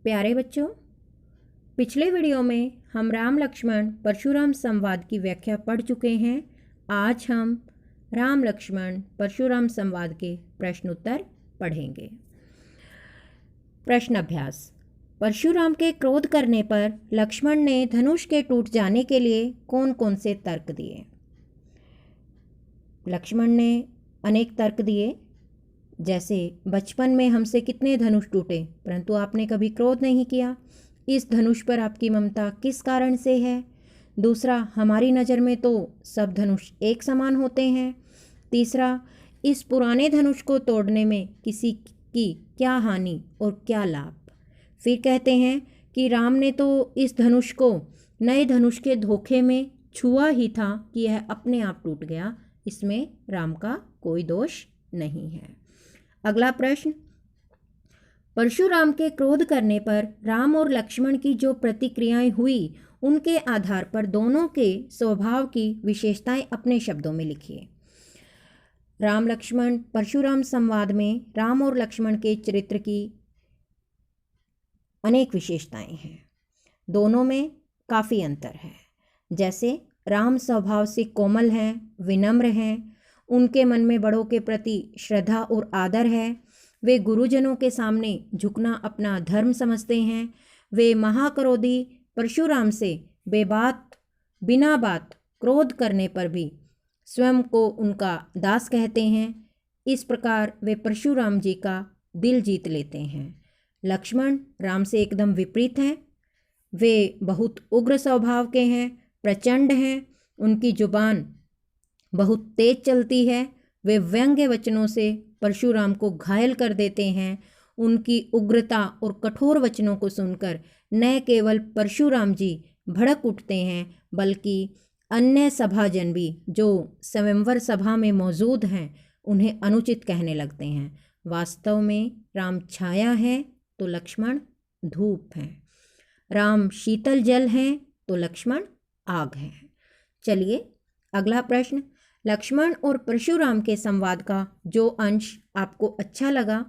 प्यारे बच्चों, पिछले वीडियो में हम राम लक्ष्मण परशुराम संवाद की व्याख्या पढ़ चुके हैं। आज हम राम लक्ष्मण परशुराम संवाद के प्रश्न उत्तर पढ़ेंगे। प्रश्न अभ्यास। परशुराम के क्रोध करने पर लक्ष्मण ने धनुष के टूट जाने के लिए कौन कौन से तर्क दिए? लक्ष्मण ने अनेक तर्क दिए, जैसे बचपन में हमसे कितने धनुष टूटे परंतु आपने कभी क्रोध नहीं किया। इस धनुष पर आपकी ममता किस कारण से है? दूसरा, हमारी नज़र में तो सब धनुष एक समान होते हैं। तीसरा, इस पुराने धनुष को तोड़ने में किसी की क्या हानि और क्या लाभ? फिर कहते हैं कि राम ने तो इस धनुष को नए धनुष के धोखे में छुआ ही था कि यह अपने आप टूट गया। इसमें राम का कोई दोष नहीं है। अगला प्रश्न। परशुराम के क्रोध करने पर राम और लक्ष्मण की जो प्रतिक्रियाएं हुई उनके आधार पर दोनों के स्वभाव की विशेषताएं अपने शब्दों में लिखिए। राम लक्ष्मण परशुराम संवाद में राम और लक्ष्मण के चरित्र की अनेक विशेषताएं हैं। दोनों में काफ़ी अंतर है। जैसे राम स्वभाव से कोमल हैं, विनम्र हैं, उनके मन में बड़ों के प्रति श्रद्धा और आदर है। वे गुरुजनों के सामने झुकना अपना धर्म समझते हैं। वे महाक्रोधी परशुराम से बिना बात क्रोध करने पर भी स्वयं को उनका दास कहते हैं। इस प्रकार वे परशुराम जी का दिल जीत लेते हैं। लक्ष्मण राम से एकदम विपरीत हैं। वे बहुत उग्र स्वभाव के हैं, प्रचंड हैं, उनकी जुबान बहुत तेज चलती है। वे व्यंग्य वचनों से परशुराम को घायल कर देते हैं। उनकी उग्रता और कठोर वचनों को सुनकर न केवल परशुराम जी भड़क उठते हैं बल्कि अन्य सभाजन भी जो स्वयंवर सभा में मौजूद हैं उन्हें अनुचित कहने लगते हैं। वास्तव में राम छाया है तो लक्ष्मण धूप हैं। राम शीतल जल हैं तो लक्ष्मण आग हैं। चलिए अगला प्रश्न। लक्ष्मण और परशुराम के संवाद का जो अंश आपको अच्छा लगा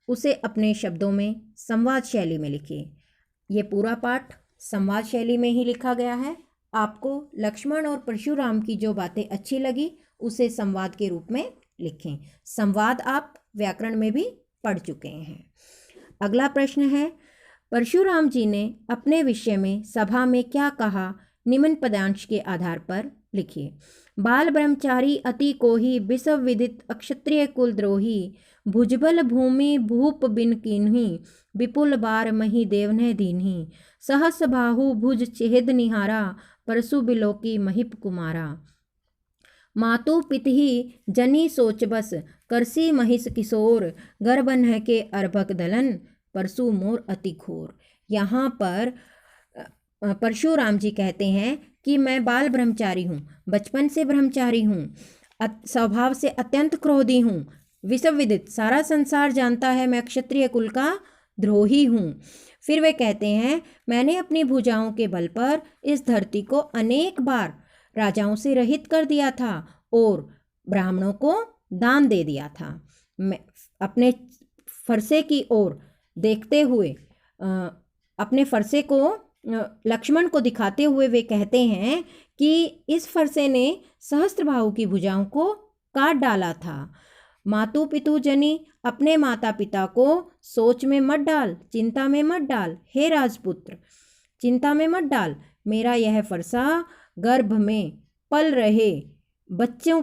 उसे अपने शब्दों में संवाद शैली में लिखिए। ये पूरा पाठ संवाद शैली में ही लिखा गया है। आपको लक्ष्मण और परशुराम की जो बातें अच्छी लगी उसे संवाद के रूप में लिखें। संवाद आप व्याकरण में भी पढ़ चुके हैं। अगला प्रश्न है, परशुराम जी ने अपने विषय में सभा में क्या कहा? निम्न पदांश के आधार पर लिखिए। बाल ब्रह्मचारी अति कोही, विषव विदित अक्षत्रिय कुल द्रोही, भुजबल भूमि भूप बिन कीन्ही, विपुल बार मही देवने दीन्ही, सहस बाहु भुज चेहद निहारा, परसु बिलोकी महिप कुमारा, मातु पितहि जनी सोच बस, करसी महिष किशोर, गर्बन के अर्भक दलन, परसु मोर अति घोर। यहाँ पर परशुराम जी कहते हैं कि मैं बाल ब्रह्मचारी हूँ, बचपन से ब्रह्मचारी हूँ, स्वभाव से अत्यंत क्रोधी हूँ, विश्व विदित सारा संसार जानता है मैं क्षत्रिय कुल का द्रोही हूँ। फिर वे कहते हैं मैंने अपनी भुजाओं के बल पर इस धरती को अनेक बार राजाओं से रहित कर दिया था और ब्राह्मणों को दान दे दिया था। मैं अपने फरसे की ओर देखते हुए अपने फरसे को लक्ष्मण को दिखाते हुए वे कहते हैं कि इस फरसे ने सहस्त्रबाहु की भुजाओं को काट डाला था। मातु पितु जनी, अपने माता पिता को सोच में मत डाल, चिंता में मत डाल। हे राजपुत्र, चिंता में मत डाल। मेरा यह फरसा गर्भ में पल रहे बच्चों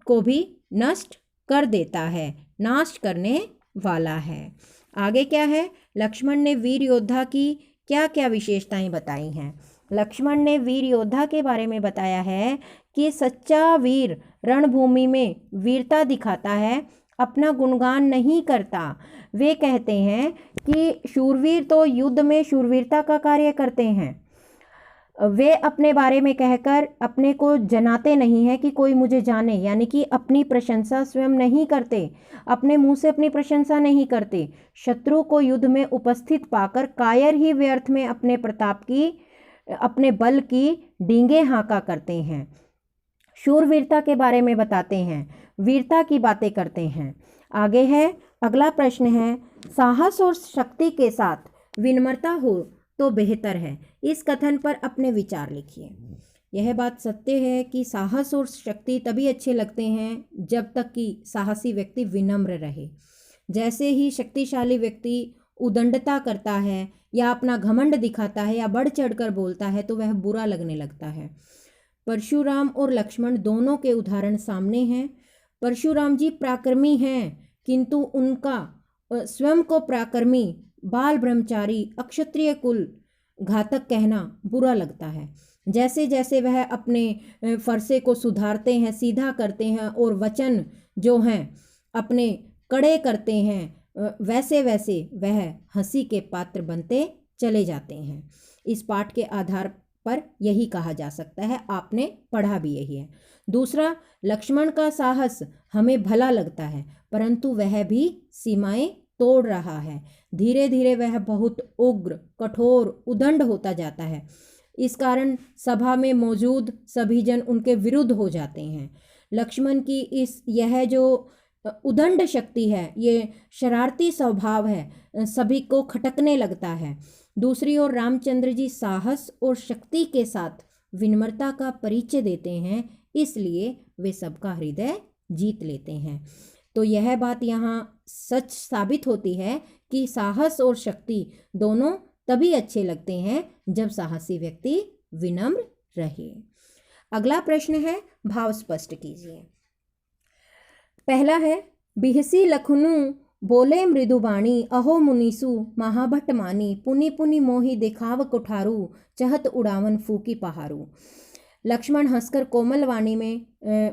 को भी नष्ट कर देता है, नाश करने वाला है। आगे क्या है? लक्ष्मण ने वीर योद्धा की क्या क्या विशेषताएं बताई हैं? लक्ष्मण ने वीर योद्धा के बारे में बताया है कि सच्चा वीर रणभूमि में वीरता दिखाता है, अपना गुणगान नहीं करता। वे कहते हैं कि शूरवीर तो युद्ध में शूरवीरता का कार्य करते हैं। वे अपने बारे में कहकर अपने को जनाते नहीं हैं कि कोई मुझे जाने, यानी कि अपनी प्रशंसा स्वयं नहीं करते, अपने मुंह से अपनी प्रशंसा नहीं करते। शत्रु को युद्ध में उपस्थित पाकर कायर ही व्यर्थ में अपने प्रताप की, अपने बल की डींगे हाँका करते हैं। शूरवीरता के बारे में बताते हैं, वीरता की बातें करते हैं। आगे है अगला प्रश्न है, साहस और शक्ति के साथ विनम्रता हो तो बेहतर है। इस कथन पर अपने विचार लिखिए। यह बात सत्य है कि साहस और शक्ति तभी अच्छे लगते हैं जब तक कि साहसी व्यक्ति विनम्र रहे। जैसे ही शक्तिशाली व्यक्ति उदंडता करता है या अपना घमंड दिखाता है या बढ़ चढ़कर बोलता है तो वह बुरा लगने लगता है। परशुराम और लक्ष्मण दोनों के उदाहरण सामने हैं। परशुराम जी पराक्रमी हैं, किंतु उनका स्वयं को पराक्रमी, बाल ब्रह्मचारी, अक्षत्रिय कुल घातक कहना बुरा लगता है। जैसे जैसे वह अपने फरसे को सुधारते हैं, सीधा करते हैं और वचन जो हैं अपने कड़े करते हैं, वैसे वैसे वह हंसी के पात्र बनते चले जाते हैं। इस पाठ के आधार पर यही कहा जा सकता है, आपने पढ़ा भी यही है। दूसरा, लक्ष्मण का साहस हमें भला लगता है, परंतु वह भी सीमाएं तोड़ रहा है। धीरे धीरे वह बहुत उग्र, कठोर, उदंड होता जाता है। इस कारण सभा में मौजूद सभी जन उनके विरुद्ध हो जाते हैं। लक्ष्मण की यह जो उदंड शक्ति है, ये शरारती स्वभाव है, सभी को खटकने लगता है। दूसरी ओर रामचंद्र जी साहस और शक्ति के साथ विनम्रता का परिचय देते हैं, इसलिए वे सबका हृदय जीत लेते हैं। तो यह बात यहाँ सच साबित होती है कि साहस और शक्ति दोनों तभी अच्छे लगते हैं जब साहसी व्यक्ति विनम्र रहे। अगला प्रश्न है, भाव स्पष्ट कीजिए। पहला है, बिहसी लखनू बोले मृदुबाणी, अहो मुनीसु महाभट मानी, पुनि पुनि मोहि देखाव कुठारू, चहत उड़ावन फूकी पहारू। लक्ष्मण हंसकर कोमल वाणी में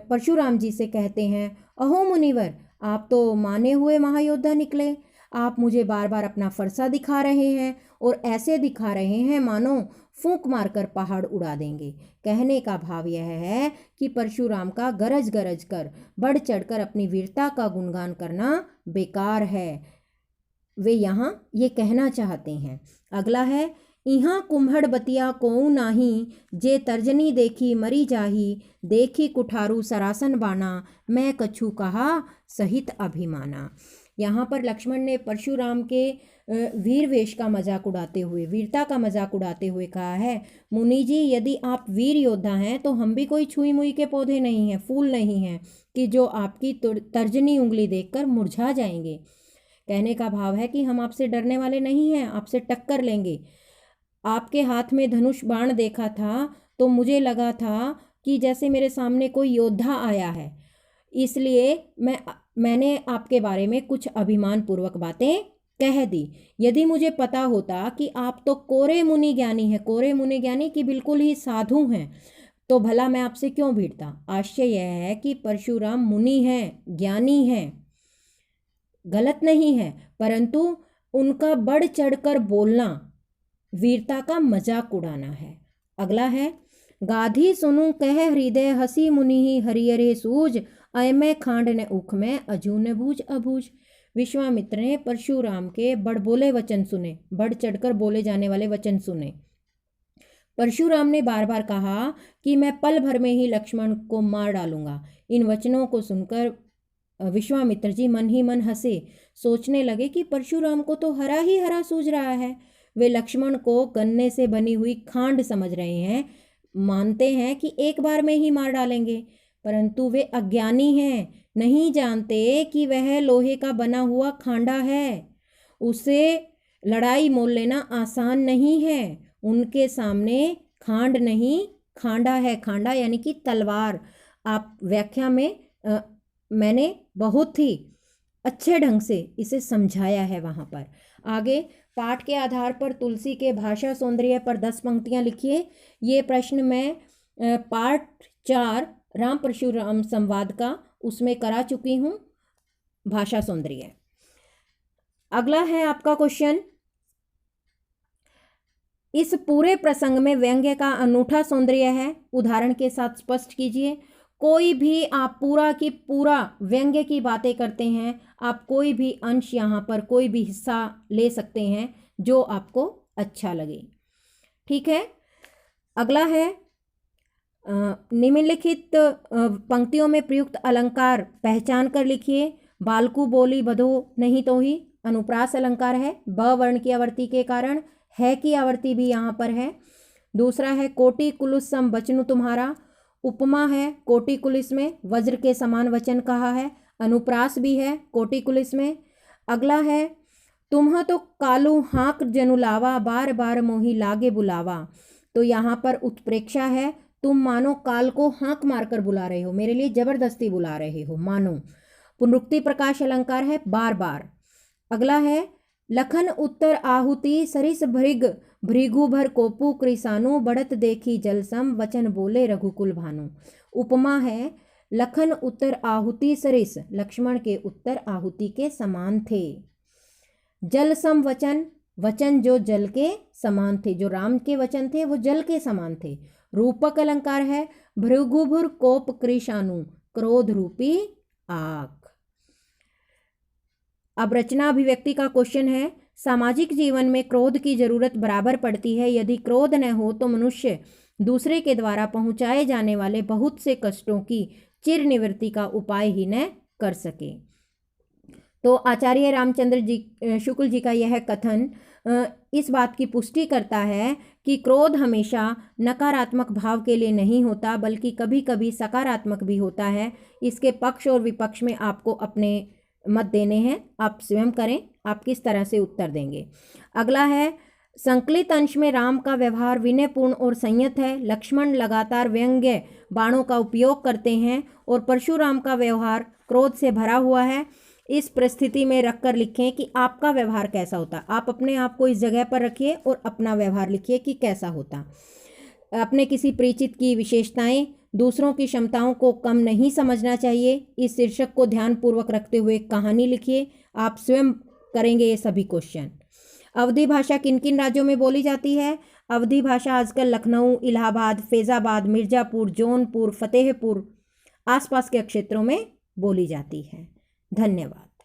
परशुराम जी से कहते हैं, अहो मुनिवर, आप तो माने हुए महायोद्धा निकले। आप मुझे बार बार अपना फरसा दिखा रहे हैं और ऐसे दिखा रहे हैं मानो फूंक मारकर पहाड़ उड़ा देंगे। कहने का भाव यह है कि परशुराम का गरज गरज कर, बढ़ चढ़कर अपनी वीरता का गुणगान करना बेकार है। वे यहाँ ये कहना चाहते हैं। अगला है, इहाँ कुम्हड़ बतिया कोऊ नाही, जे तर्जनी देखी मरी जाही, देखी कुठारू सरासन बाना, मैं कछु कहा सहित अभिमाना। यहाँ पर लक्ष्मण ने परशुराम के वीर वेश का मजाक उड़ाते हुए, वीरता का मजाक उड़ाते हुए कहा है, मुनि जी यदि आप वीर योद्धा हैं तो हम भी कोई छुई मुई के पौधे नहीं हैं, फूल नहीं हैं कि जो आपकी तर्जनी उंगली देखकर मुरझा जाएंगे। कहने का भाव है कि हम आपसे डरने वाले नहीं हैं, आपसे टक्कर लेंगे। आपके हाथ में धनुष बाण देखा था तो मुझे लगा था कि जैसे मेरे सामने कोई योद्धा आया है, इसलिए मैंने आपके बारे में कुछ अभिमान पूर्वक बातें कह दी। यदि मुझे पता होता कि आप तो कोरे मुनि ज्ञानी हैं, कोरे मुनि ज्ञानी कि बिल्कुल ही साधु हैं, तो भला मैं आपसे क्यों भिड़ता। आश्चर्य यह है कि परशुराम मुनि हैं, ज्ञानी हैं, गलत नहीं है, परंतु उनका बढ़ चढ़कर बोलना वीरता का मजाक उड़ाना है। अगला है, गाधी सुनु कह हृदय हसी मुनि ही हरियरे सूझ, अय में खांड न उख में अजू न बूझ अबूझ। विश्वामित्र ने परशुराम के बड़बोले वचन सुने, बढ़ चढ़कर बोले जाने वाले वचन सुने। परशुराम ने बार बार कहा कि मैं पल भर में ही लक्ष्मण को मार डालूंगा। इन वचनों को सुनकर विश्वामित्र जी मन ही मन हंसे, सोचने लगे कि परशुराम को तो हरा ही हरा सूझ रहा है। वे लक्ष्मण को गन्ने से बनी हुई खांड समझ रहे हैं, मानते हैं कि एक बार में ही मार डालेंगे, परंतु वे अज्ञानी हैं, नहीं जानते कि वह लोहे का बना हुआ खांडा है। उसे लड़ाई मोल लेना आसान नहीं है। उनके सामने खांड नहीं खांडा है। खांडा यानी कि तलवार। आप व्याख्या में मैंने बहुत ही अच्छे ढंग से इसे समझाया है वहाँ पर। आगे पाठ के आधार पर तुलसी के भाषा सौंदर्य पर 10 पंक्तियाँ लिखिए। ये प्रश्न मैं पार्ट 4 राम परशुराम संवाद का उसमें करा चुकी हूँ, भाषा सौंदर्य। अगला है आपका क्वेश्चन, इस पूरे प्रसंग में व्यंग्य का अनूठा सौंदर्य है, उदाहरण के साथ स्पष्ट कीजिए। कोई भी आप पूरा की पूरा व्यंग्य की बातें करते हैं, आप कोई भी अंश यहाँ पर कोई भी हिस्सा ले सकते हैं जो आपको अच्छा लगे। ठीक है। अगला है निम्नलिखित पंक्तियों में प्रयुक्त अलंकार पहचान कर लिखिए। बालकू बोली बधो नहीं तो ही अनुप्रास अलंकार है, ब वर्ण की आवर्ती के कारण है की आवर्ती भी यहाँ पर है। दूसरा है कोटि कुलुस सम वचनु तुम्हारा, उपमा है कोटि कुलिस में, वज्र के समान वचन कहा है, अनुप्रास भी है कोटि कुलिस में। अगला है तुम्ह तो कालू हाँक जनुलावा, बार बार मोही लागे बुलावा। तो यहाँ पर उत्प्रेक्षा है, तुम मानो काल को हाँक मारकर बुला रहे हो, मेरे लिए जबरदस्ती बुला रहे हो, मानो। पुनरुक्ति प्रकाश अलंकार है बार बार। अगला है लखन उत्तर आहुति, सरिस भृग भृगु भर कोपु कृसानु, बढ़त देखी जलसम वचन बोले रघुकुल भानु। उपमा है लखन उत्तर आहुति सरिस, लक्ष्मण के उत्तर आहुति के समान थे। जल सम वचन, वचन जो जल के समान थे, जो राम के वचन थे वो जल के समान थे। रूपक अलंकार है भृगुभुर कोप कृशानु, क्रोध रूपी आग। अब रचना अभिव्यक्ति का क्वेश्चन है, सामाजिक जीवन में क्रोध की जरूरत बराबर पड़ती है। यदि क्रोध न हो तो मनुष्य दूसरे के द्वारा पहुंचाए जाने वाले बहुत से कष्टों की चिर निवृत्ति का उपाय ही न कर सके। तो आचार्य रामचंद्र जी शुक्ल जी का यह कथन इस बात की पुष्टि करता है कि क्रोध हमेशा नकारात्मक भाव के लिए नहीं होता, बल्कि कभी कभी सकारात्मक भी होता है। इसके पक्ष और विपक्ष में आपको अपने मत देने हैं, आप स्वयं करें आप किस तरह से उत्तर देंगे। अगला है संकलित अंश में राम का व्यवहार विनयपूर्ण और संयत है, लक्ष्मण लगातार व्यंग्य बाणों का उपयोग करते हैं और परशुराम का व्यवहार क्रोध से भरा हुआ है। इस परिस्थिति में रखकर लिखें कि आपका व्यवहार कैसा होता। आप अपने आप को इस जगह पर रखिए और अपना व्यवहार लिखिए कि कैसा होता। अपने किसी परिचित की विशेषताएं, दूसरों की क्षमताओं को कम नहीं समझना चाहिए। इस शीर्षक को ध्यानपूर्वक रखते हुए कहानी लिखिए। आप स्वयं करेंगे ये सभी क्वेश्चन। अवधी भाषा किन किन राज्यों में बोली जाती है? अवधी भाषा आजकल लखनऊ, इलाहाबाद, फैज़ाबाद, मिर्ज़ापुर, जौनपुर, फतेहपुर आसपास के क्षेत्रों में बोली जाती है। धन्यवाद।